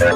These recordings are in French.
Nous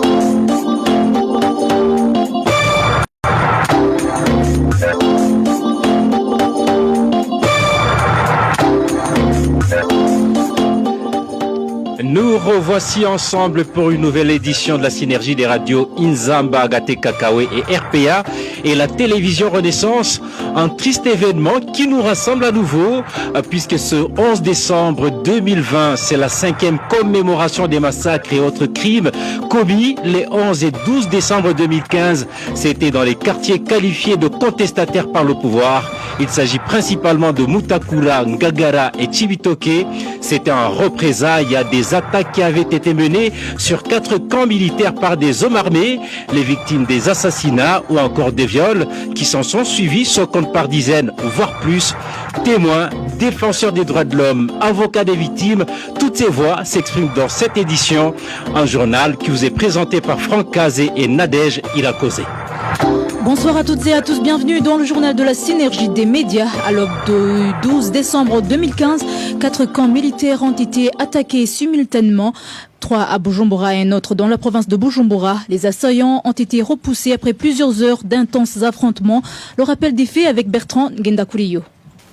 revoici ensemble pour une nouvelle édition de la synergie des radios Inzamba, Agate Kakawe et RPA et la télévision Renaissance. Un triste événement qui nous rassemble à nouveau puisque ce 11 décembre 2020, c'est la 5e commémoration des massacres et autres crimes commis les 11 et 12 décembre 2015. C'était dans les quartiers qualifiés de contestataires par le pouvoir. Il s'agit principalement de Mutakula, Ngagara et Chibitoke. C'était en représailles à des attaques qui avaient été menées sur 4 camps militaires par des hommes armés. Les victimes des assassinats ou encore des viols qui s'en sont suivis se comptent par dizaines, voire plus. Témoins, défenseurs des droits de l'homme, avocats des victimes, toutes ces voix s'expriment dans cette édition. Un journal qui vous est présenté par Franck Kazé et Nadège Irakosé. Bonsoir à toutes et à tous, bienvenue dans le journal de la synergie des médias. À l'aube du 12 décembre 2015, 4 camps militaires ont été attaqués simultanément. 3 à Bujumbura et un autre dans la province de Bujumbura. Les assaillants ont été repoussés après plusieurs heures d'intenses affrontements. Le rappel des faits avec Bertrand Ngendakuriyo.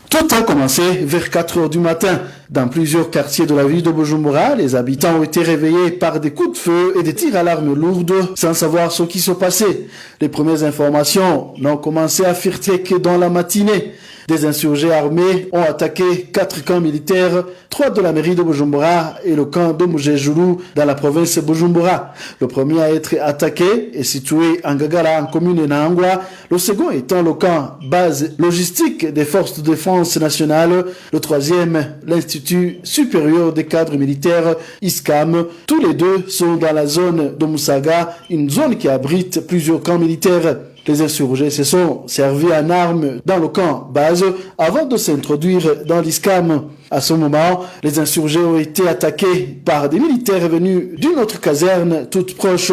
Tout a commencé vers 4 heures du matin. Dans plusieurs quartiers de la ville de Bujumbura, les habitants ont été réveillés par des coups de feu et des tirs à l'arme lourde sans savoir ce qui se passait. Les premières informations n'ont commencé à filtrer que dans la matinée. Des insurgés armés ont attaqué 4 camps militaires, 3 de la mairie de Bujumbura et le camp de Mujejuru dans la province de Bujumbura. Le premier à être attaqué est situé en Ngagara en commune Nangwa, le second étant le camp base logistique des forces de défense nationale, le troisième l'Institut supérieur des cadres militaires ISCAM. Tous les deux sont dans la zone de Musaga, une zone qui abrite plusieurs camps militaires. Les insurgés se sont servis en armes dans le camp base avant de s'introduire dans l'ISCAM. À ce moment, les insurgés ont été attaqués par des militaires venus d'une autre caserne toute proche.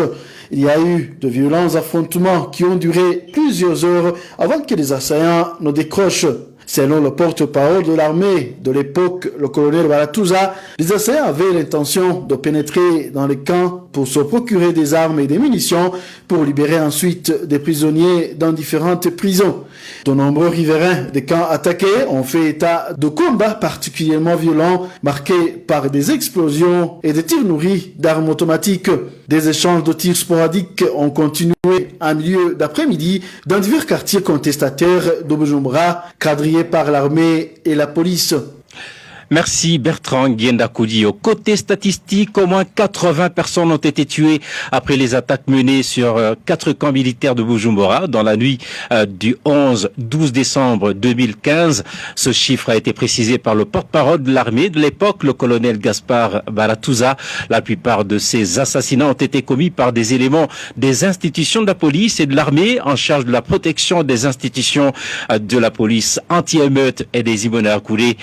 Il y a eu de violents affrontements qui ont duré plusieurs heures avant que les assaillants ne décrochent. Selon le porte-parole de l'armée de l'époque, le colonel Baratuza, les assaillants avaient l'intention de pénétrer dans les camps pour se procurer des armes et des munitions pour libérer ensuite des prisonniers dans différentes prisons. De nombreux riverains des camps attaqués ont fait état de combats particulièrement violents marqués par des explosions et des tirs nourris d'armes automatiques. Des échanges de tirs sporadiques ont continué en milieu d'après-midi dans divers quartiers contestataires de Bujumbura, quadrillés par l'armée et la police. Merci Bertrand Ngendakudi. Au côté statistique, au moins 80 personnes ont été tuées après les attaques menées sur 4 camps militaires de Bujumbura dans la nuit du 11-12 décembre 2015. Ce chiffre a été précisé par le porte-parole de l'armée de l'époque, le colonel Gaspard Baratuza. La plupart de ces assassinats ont été commis par des éléments des institutions de la police et de l'armée en charge de la protection des institutions de la police anti-émeute et des Imbonerakure.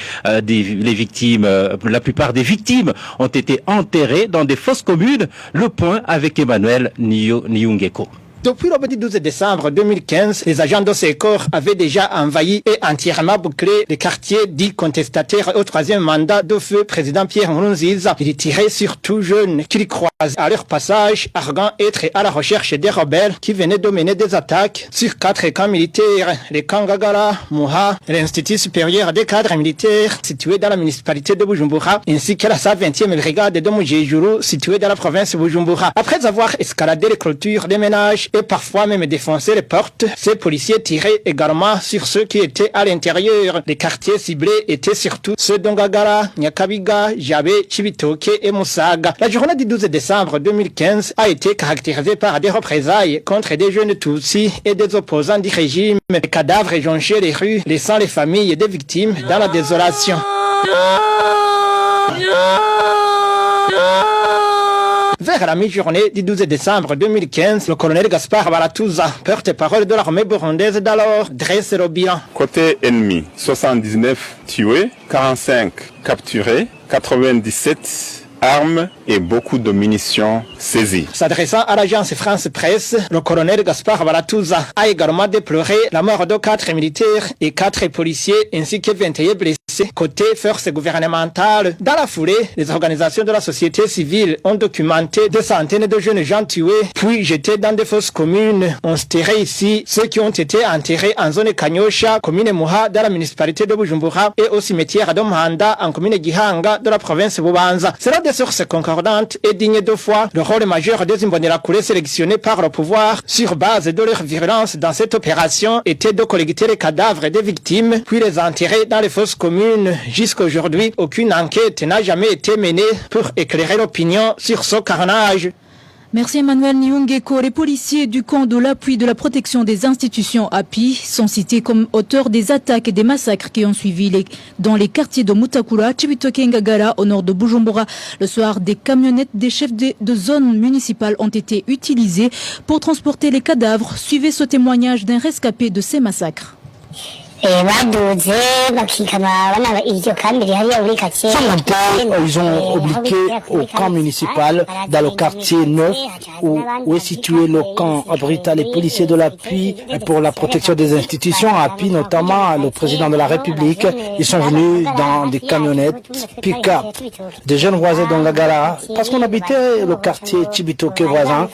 Les victimes, la plupart des victimes ont été enterrées dans des fosses communes. Le point avec Emmanuel Niungeko. Depuis le 12 décembre 2015, les agents de ces corps avaient déjà envahi et entièrement bouclé les quartiers dits contestataires au 3e mandat de feu président Pierre Nkurunziza. Ils tiraient sur tout jeunes qu'ils croisaient à leur passage, arguant être à la recherche des rebelles qui venaient de mener des attaques sur 4 camps militaires, les camps Ngagara, Muha, l'Institut supérieur des cadres militaires situé dans la municipalité de Bujumbura, ainsi que la 120e brigade de Mujejuru située dans la province de Bujumbura. Après avoir escaladé les clôtures des ménages et parfois même défoncer les portes, ces policiers tiraient également sur ceux qui étaient à l'intérieur. Les quartiers ciblés étaient surtout ceux d'Ongagara, Nyakabiga, Jabe, Chibitoke et Musaga. La journée du 12 décembre 2015 a été caractérisée par des représailles contre des jeunes Tutsis et des opposants du régime. Les cadavres jonchaient les rues, laissant les familles des victimes dans la désolation. Vers la mi-journée du 12 décembre 2015, le colonel Gaspard Baratuza, porte-parole de l'armée burundaise d'alors, dresse le bilan. Côté ennemi, 79 tués, 45 capturés, 97 armes et beaucoup de munitions saisies. S'adressant à l'agence France Presse, le colonel Gaspard Baratuza a également déploré la mort de 4 militaires et 4 policiers ainsi que 21 blessés dénoncé côté forces gouvernementales. Dans la foulée, les organisations de la société civile ont documenté des centaines de jeunes gens tués, puis jetés dans des fosses communes. On citerait ici ceux qui ont été enterrés en zone Kanyosha, commune Muha, dans la municipalité de Bujumbura, et au cimetière de Mhanda, en commune Gihanga, de la province Bubanza. Selon des sources concordantes et dignes de foi, le rôle majeur des Imbonerakure sélectionnés par le pouvoir, sur base de leur virulence dans cette opération, était de collecter les cadavres des victimes, puis les enterrer dans les fosses communes. Jusqu'à aujourd'hui, aucune enquête n'a jamais été menée pour éclairer l'opinion sur ce carnage. Merci Emmanuel Nyungeko. Les policiers du camp de l'appui de la protection des institutions API sont cités comme auteurs des attaques et des massacres qui ont suivi dans les quartiers de Mutakura, Chibitoke et Ngagara au nord de Bujumbura. Le soir, des camionnettes des chefs de zone municipale ont été utilisées pour transporter les cadavres. Suivez ce témoignage d'un rescapé de ces massacres. Ce matin, ils ont obliqué au camp municipal dans le quartier 9 où est situé le camp abritant les policiers de l'appui pour la protection des institutions, API notamment le président de la République. Ils sont venus dans des camionnettes pick-up. Des jeunes voisins dans Ngagara, parce qu'on habitait le quartier Chibitoke voisin.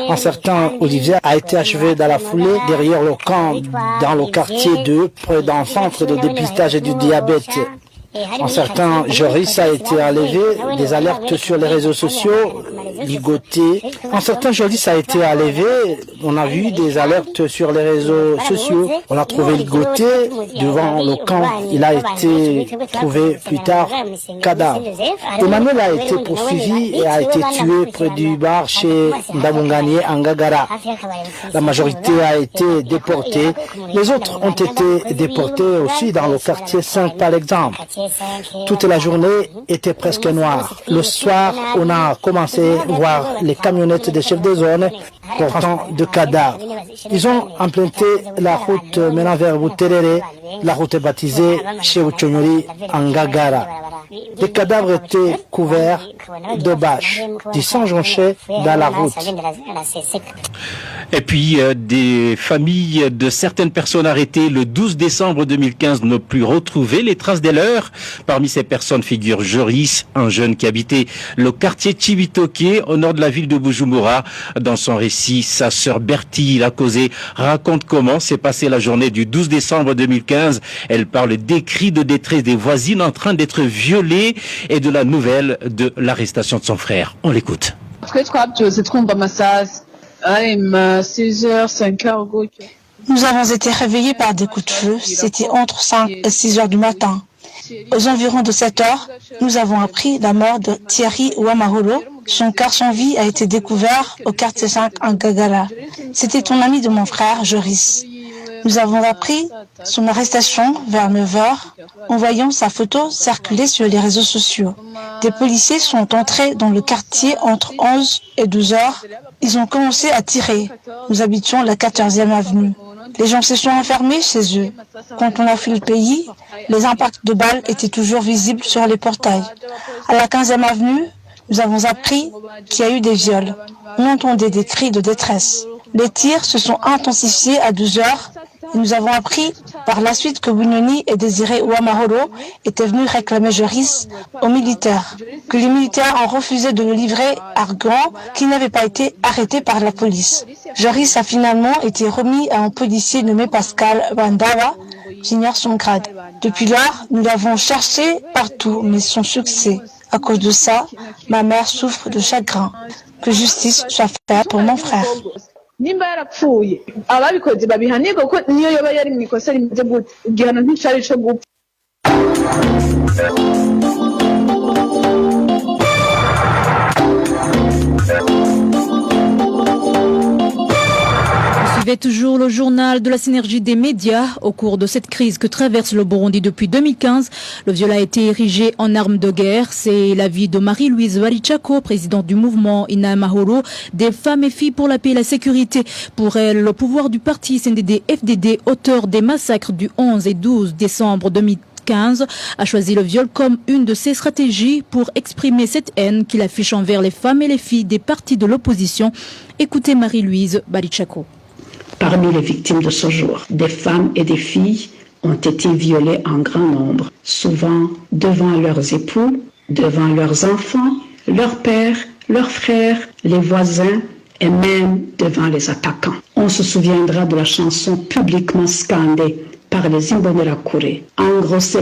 Un certain Olivier a été achevé dans la foulée derrière le camp dans le quartier 2 près d'un centre de dépistage et du diabète. Un certain Joris a été enlevé, des alertes sur les réseaux sociaux, ligoté. Un certain Joris a été enlevé, on a vu des alertes sur les réseaux sociaux. On l'a trouvé ligoté devant le camp. Il a été trouvé plus tard cadavre. Emmanuel a été poursuivi et a été tué près du bar chez Ndamungani à Ngagara. La majorité a été déportée. Les autres ont été déportés aussi dans le quartier 5 par exemple. Toute la journée était presque noire. Le soir, on a commencé à voir les camionnettes des chefs de zone portant de cadavres. Ils ont emprunté la route menant vers Buterere. La route est baptisée chez Uchonyori en Ngagara. Les cadavres étaient couverts de bâches, du sang jonché dans la route. Et puis, des familles de certaines personnes arrêtées le 12 décembre 2015 n'ont plus retrouvé les traces des leurs. Parmi ces personnes figure Joris, un jeune qui habitait le quartier Chibitoke au nord de la ville de Bujumbura. Dans son récit, sa sœur Bertie Lacausé raconte comment s'est passée la journée du 12 décembre 2015. Elle parle des cris de détresse des voisines en train d'être violées et de la nouvelle de l'arrestation de son frère. On l'écoute. Nous avons été réveillés par des coups de feu. C'était entre 5 et 6 heures du matin. Aux environs de 7 heures, nous avons appris la mort de Thierry Ouamaholo. Son corps sans vie a été découvert au quartier 5 en Ngagara. C'était ton ami de mon frère, Joris. Nous avons appris son arrestation vers 9 heures en voyant sa photo circuler sur les réseaux sociaux. Des policiers sont entrés dans le quartier entre 11 et 12 heures. Ils ont commencé à tirer. Nous habitions la 14e avenue. Les gens se sont enfermés chez eux. Quand on a fui le pays, les impacts de balles étaient toujours visibles sur les portails. À la 15e avenue, nous avons appris qu'il y a eu des viols. On entendait des cris de détresse. Les tirs se sont intensifiés à 12 heures et nous avons appris par la suite que Bunyoni et Désiré Ouamaholo étaient venus réclamer Joris aux militaires, que les militaires ont refusé de le livrer arguant qu'il n'avait pas été arrêté par la police. Joris a finalement été remis à un policier nommé Pascal Bandawa, qui ignore son grade. Depuis lors, nous l'avons cherché partout, mais sans succès. À cause de ça, ma mère souffre de chagrin. Que justice soit faite pour mon frère. nimba yarapfuye ababikoze babihanirwa kuko niyo yoba yari mu ikosa rimeze gute igihano nticari co gupfa. Suivez toujours le journal de la synergie des médias. Au cours de cette crise que traverse le Burundi depuis 2015, le viol a été érigé en arme de guerre. C'est l'avis de Marie-Louise Barichako, présidente du mouvement Inamahoro, des femmes et filles pour la paix et la sécurité. Pour elle, le pouvoir du parti CNDD-FDD, auteur des massacres du 11 et 12 décembre 2015, a choisi le viol comme une de ses stratégies pour exprimer cette haine qu'il affiche envers les femmes et les filles des partis de l'opposition. Écoutez Marie-Louise Barichako. Parmi les victimes de ce jour, des femmes et des filles ont été violées en grand nombre, souvent devant leurs époux, devant leurs enfants, leurs pères, leurs frères, les voisins et même devant les attaquants. On se souviendra de la chanson publiquement scandée par les Imbonerakure, engrosser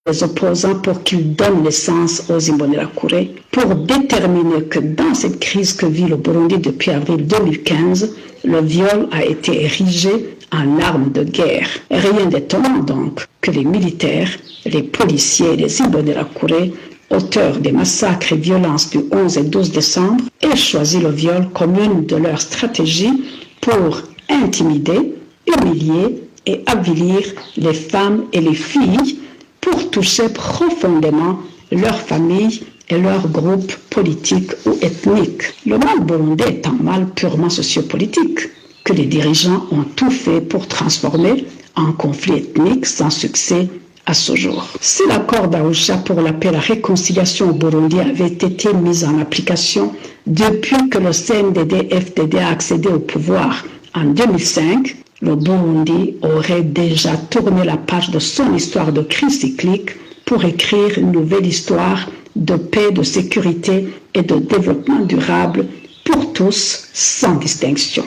les opposants pour qu'ils donnent naissance aux Imbonerakure, pour déterminer que dans cette crise que vit le Burundi depuis avril 2015, le viol a été érigé en arme de guerre. Rien d'étonnant donc que les militaires, les policiers et les Imbonerakure, auteurs des massacres et violences du 11 et 12 décembre, aient choisi le viol comme une de leurs stratégies pour intimider, humilier et avilir les femmes et les filles pour toucher profondément leur famille et leur groupe politique ou ethnique. Le mal burundais est un mal purement sociopolitique que les dirigeants ont tout fait pour transformer en conflit ethnique sans succès à ce jour. Si l'accord d'Arusha pour la paix et la réconciliation au Burundi avait été mis en application depuis que le CNDD-FDD a accédé au pouvoir en 2005, le Burundi aurait déjà tourné la page de son histoire de crise cyclique pour écrire une nouvelle histoire de paix, de sécurité et de développement durable pour tous, sans distinction.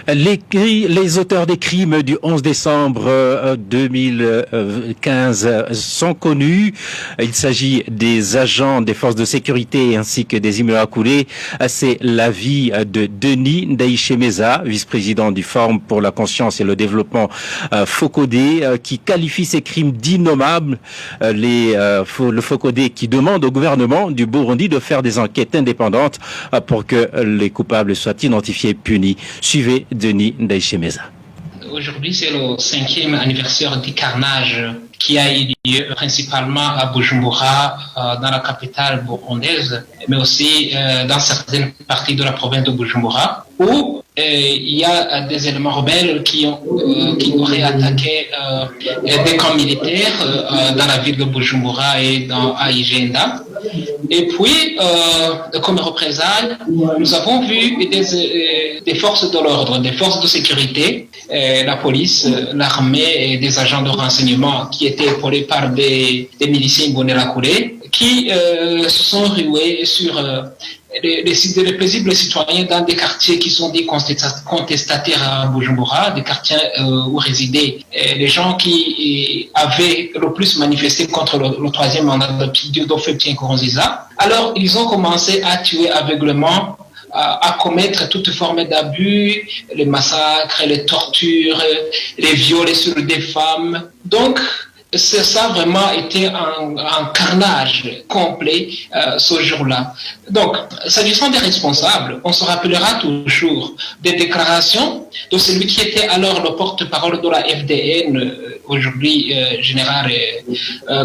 Les auteurs des crimes du 11 décembre 2015 sont connus. Il s'agit des agents des forces de sécurité ainsi que des Imbonerakure. C'est l'avis de Denis Ndaïchemeza, vice-président du Forum pour la conscience et le développement Focodé, qui qualifie ces crimes d'innommables. Le Focodé qui demande au gouvernement du Burundi de faire des enquêtes indépendantes pour que les coupables soient identifiés et punis. Suivez Denis Ndaïchemeza. Aujourd'hui, c'est le 5e anniversaire du carnage qui a eu lieu principalement à Bujumbura, dans la capitale burundaise, mais aussi dans certaines parties de la province de Bujumbura, où il y a des éléments rebelles qui auraient attaqué des camps militaires dans la ville de Bujumbura et à Igenda. Et puis, comme représailles, nous avons vu des forces de l'ordre, des forces de sécurité, la police, l'armée et des agents de renseignement qui étaient épaulés par des miliciens Imbonerakure qui se sont rués sur les paisibles citoyens dans des quartiers qui sont des contestataires à Bujumbura, des quartiers où résidaient les gens qui avaient le plus manifesté contre le troisième mandat de Dofé Nkurunziza. Alors, ils ont commencé à tuer aveuglément, à commettre toute forme d'abus, les massacres, les tortures, les viols sur des femmes. Donc, ça a vraiment été un carnage complet ce jour-là. Donc, s'agissant des responsables, on se rappellera toujours des déclarations de celui qui était alors le porte-parole de la FDN, aujourd'hui général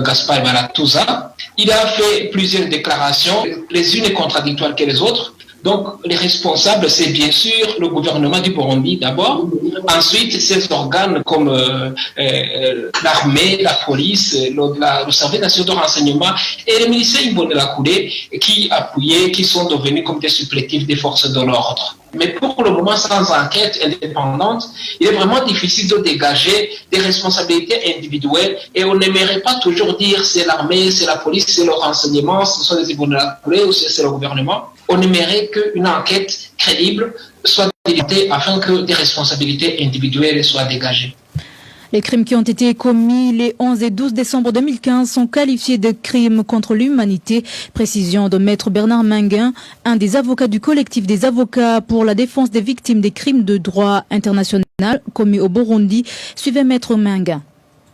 Gaspard Baratuza. Il a fait plusieurs déclarations, les unes contradictoires que les autres. Donc, les responsables, c'est bien sûr le gouvernement du Burundi d'abord, ensuite ces organes comme l'armée, la police, le service national de renseignement et les miliciens Imbonerakure qui appuyaient, qui sont devenus comme des supplétifs des forces de l'ordre. Mais pour le moment, sans enquête indépendante, il est vraiment difficile de dégager des responsabilités individuelles et on n'aimerait pas toujours dire c'est l'armée, c'est la police, c'est le renseignement, ce sont les Imbonerakure ou c'est le gouvernement. On aimerait qu'une enquête crédible soit délivrée afin que des responsabilités individuelles soient dégagées. Les crimes qui ont été commis les 11 et 12 décembre 2015 sont qualifiés de crimes contre l'humanité. Précision de Maître Bernard Minguin, un des avocats du collectif des avocats pour la défense des victimes des crimes de droit international commis au Burundi. Suivez Maître Minguin.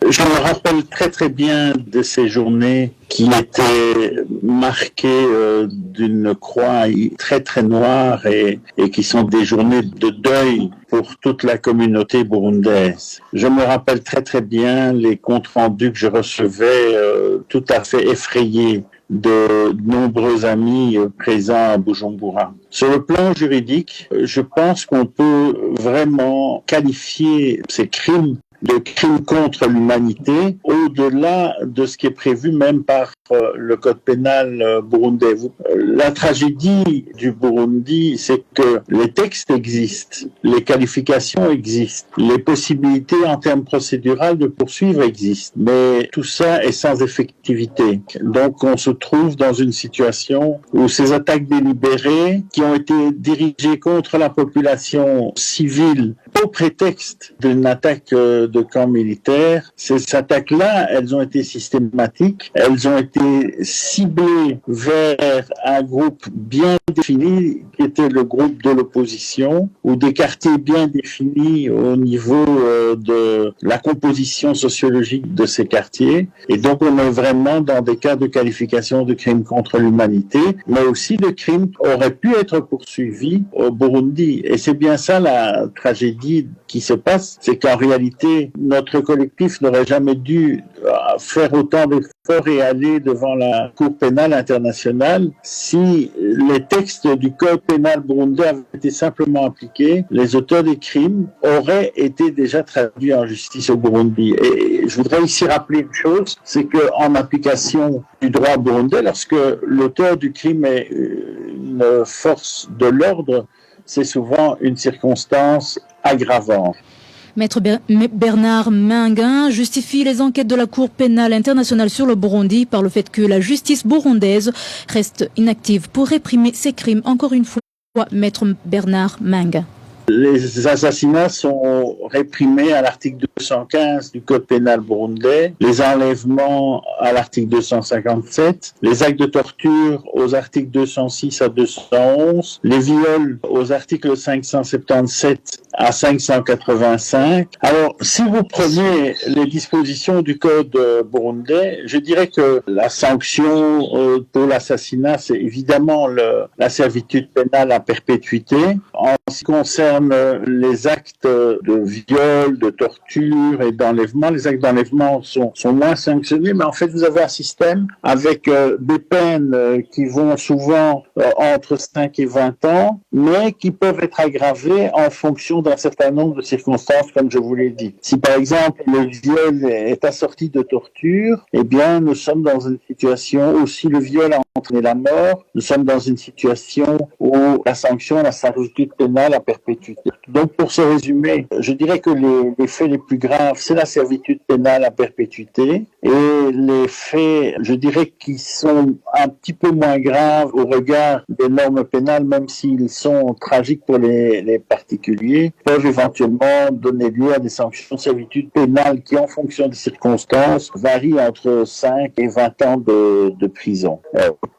Je me rappelle très très bien de ces journées qui étaient marquées d'une croix très très noire et qui sont des journées de deuil pour toute la communauté burundaise. Je me rappelle très très bien les comptes rendus que je recevais tout à fait effrayés de nombreux amis présents à Bujumbura. Sur le plan juridique, je pense qu'on peut vraiment qualifier ces crimes de crimes contre l'humanité, au-delà de ce qui est prévu même par le code pénal burundais. La tragédie du Burundi, c'est que les textes existent, les qualifications existent, les possibilités en termes procéduraux de poursuivre existent, mais tout ça est sans effectivité. Donc on se trouve dans une situation où ces attaques délibérées qui ont été dirigées contre la population civile au prétexte d'une attaque de camp militaire, ces attaques-là, elles ont été systématiques, elles ont été ciblées vers un groupe bien défini, qui était le groupe de l'opposition, ou des quartiers bien définis au niveau de la composition sociologique de ces quartiers. Et donc on est vraiment dans des cas de qualification de crimes contre l'humanité, mais aussi de crimes qui auraient pu être poursuivis au Burundi. Et c'est bien ça la tragédie qui se passe, c'est qu'en réalité, notre collectif n'aurait jamais dû faire autant d'efforts et aller devant la Cour pénale internationale si les textes du code pénal burundais avaient été simplement appliqués. Les auteurs des crimes auraient été déjà traduits en justice au Burundi. Et je voudrais ici rappeler une chose, c'est qu'en application du droit burundais, lorsque l'auteur du crime est une force de l'ordre, c'est souvent une circonstance aggravante. Maître Bernard Mainguin justifie les enquêtes de la Cour pénale internationale sur le Burundi par le fait que la justice burundaise reste inactive pour réprimer ces crimes. Encore une fois, Maître Bernard Mainguin. Les assassinats sont réprimés à l'article 215 du Code pénal burundais, les enlèvements à l'article 257, les actes de torture aux articles 206 à 211, les viols aux articles 577 à 585. Alors, si vous prenez les dispositions du Code burundais, je dirais que la sanction pour l'assassinat, c'est évidemment la servitude pénale à perpétuité. En ce qui concerne les actes de viol, de torture et d'enlèvement, les actes d'enlèvement sont moins sanctionnés, mais en fait, vous avez un système avec des peines qui vont souvent entre 5 et 20 ans, mais qui peuvent être aggravées en fonction d'un certain nombre de circonstances, comme je vous l'ai dit. Si par exemple le viol est assorti de torture, eh bien nous sommes dans une situation où si le viol a entraîné la mort, nous sommes dans une situation où la sanction, la servitude pénale à perpétuité. Donc pour se résumer, je dirais que les faits les plus graves, c'est la servitude pénale à perpétuité, et les faits, je dirais, qui sont un petit peu moins graves au regard des normes pénales, même s'ils sont tragiques pour les particuliers, peuvent éventuellement donner lieu à des sanctions de servitude pénale qui, en fonction des circonstances, varient entre 5 et 20 ans de prison.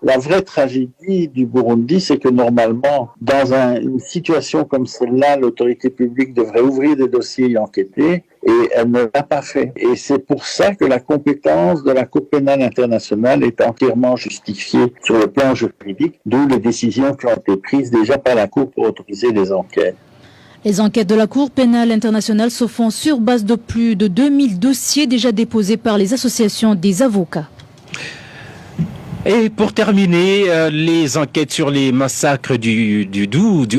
La vraie tragédie du Burundi, c'est que normalement, dans une situation comme celle-là, l'autorité publique devrait ouvrir des dossiers et enquêter, et elle ne l'a pas fait. Et c'est pour ça que la compétence de la Cour pénale internationale est entièrement justifiée sur le plan juridique, d'où les décisions qui ont été prises déjà par la Cour pour autoriser les enquêtes. Les enquêtes de la Cour pénale internationale se font sur base de plus de 2000 dossiers déjà déposés par les associations des avocats. Et pour terminer, les enquêtes sur les massacres du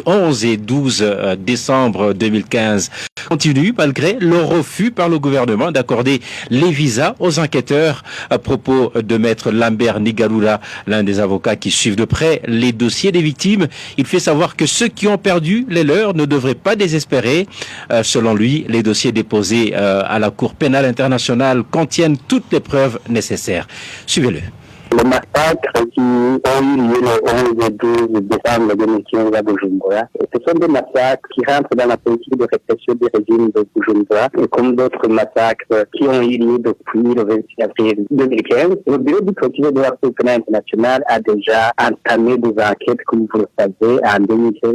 11 et 12 décembre 2015 continuent malgré le refus par le gouvernement d'accorder les visas aux enquêteurs. À propos de maître Lambert Nigalula, l'un des avocats qui suivent de près les dossiers des victimes, il fait savoir que ceux qui ont perdu les leurs ne devraient pas désespérer. Selon lui, les dossiers déposés à la Cour pénale internationale contiennent toutes les preuves nécessaires. Suivez-le. Les massacres qui ont eu lieu le 11 et 12 décembre 2015 à Bujumbura, ce sont des massacres qui rentrent dans la politique de répression du régime de Bujumbura, et comme d'autres massacres qui ont eu lieu depuis le 26 avril 2015. Le bureau du procureur de la Cour pénale internationale a déjà entamé des enquêtes, comme vous le savez, en 2015,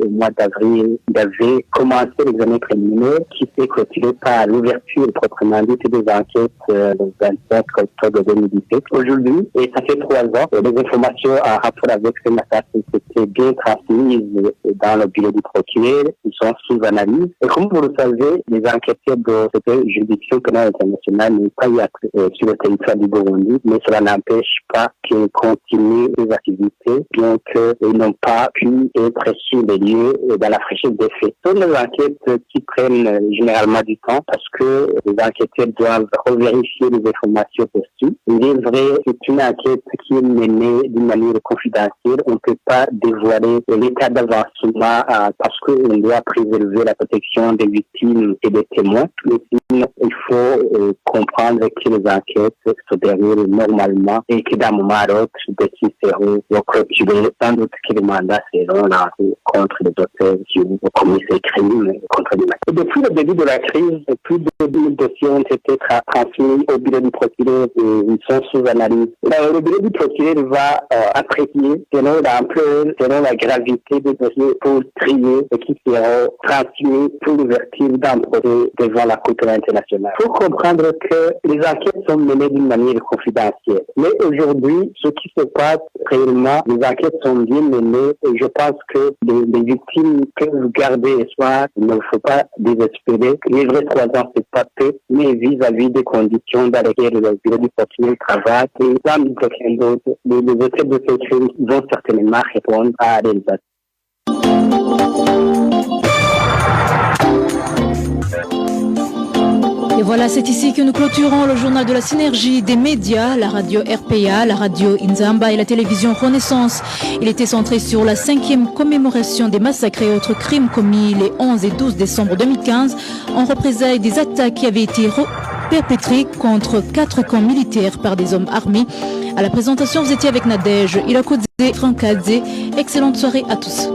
au mois d'avril, il avait commencé l'examen préliminaire qui s'est clôturé par l'ouverture proprement dite des enquêtes le 25 octobre 2017. Aujourd'hui, et ça fait 3 ans, les informations en rapport avec ces massacres étaient bien transmises dans le bureau du procureur, ils sont sous analyse. Et comme vous le savez, les enquêteurs de cette juridiction pénale internationale n'ont pas eu sur le territoire du Burundi, mais cela n'empêche pas qu'ils continuent les activités, bien qu'ils n'ont pas pu être sur les lieux dans la fraîcheur des faits. Ce sont des enquêtes qui prennent généralement du temps parce que les enquêteurs doivent revérifier les informations postées. Il est vrai, c'est une enquête qui est menée d'une manière confidentielle. On ne peut pas dévoiler l'état d'avancement parce qu'on doit préserver la protection des victimes et des témoins. Mais sinon, il faut comprendre que les enquêtes se déroulent normalement et que d'un moment à l'autre, des dossiers seront clôturés, sans doute que les mandats seront lancés contre les auteurs qui ont commis ces crimes contre l'humanité. Depuis le début de la crise, plus de 1000 dossiers ont été transmis au bureau du procureur et ils sont sous analyse. Le bureau du procureur va apprécier selon l'ampleur, selon la gravité des dossiers pour trier et qui seront transmis pour l'ouverture d'un procès devant la Cour internationale. Il faut comprendre que les enquêtes sont menées d'une manière confidentielle. Mais aujourd'hui, ce qui se passe réellement, les enquêtes sont bien menées et je pense que les victimes peuvent garder espoir. Il ne faut pas désespérer. Les vrais 3 ans, c'est pas peu, mais vis-à-vis des conditions dans lesquelles le bureau du procureur travaille et dans le prochain d'autres, les auteurs de ces crimes vont certainement répondre à des attentes. Et voilà, c'est ici que nous clôturons le journal de la synergie des médias, la radio RPA, la radio Inzamba et la télévision Renaissance. Il était centré sur la 5e commémoration des massacres et autres crimes commis les 11 et 12 décembre 2015 en représailles des attaques qui avaient été perpétrées contre 4 camps militaires par des hommes armés. À la présentation, vous étiez avec Nadège Ilakodze, Frankadze. Excellente soirée à tous.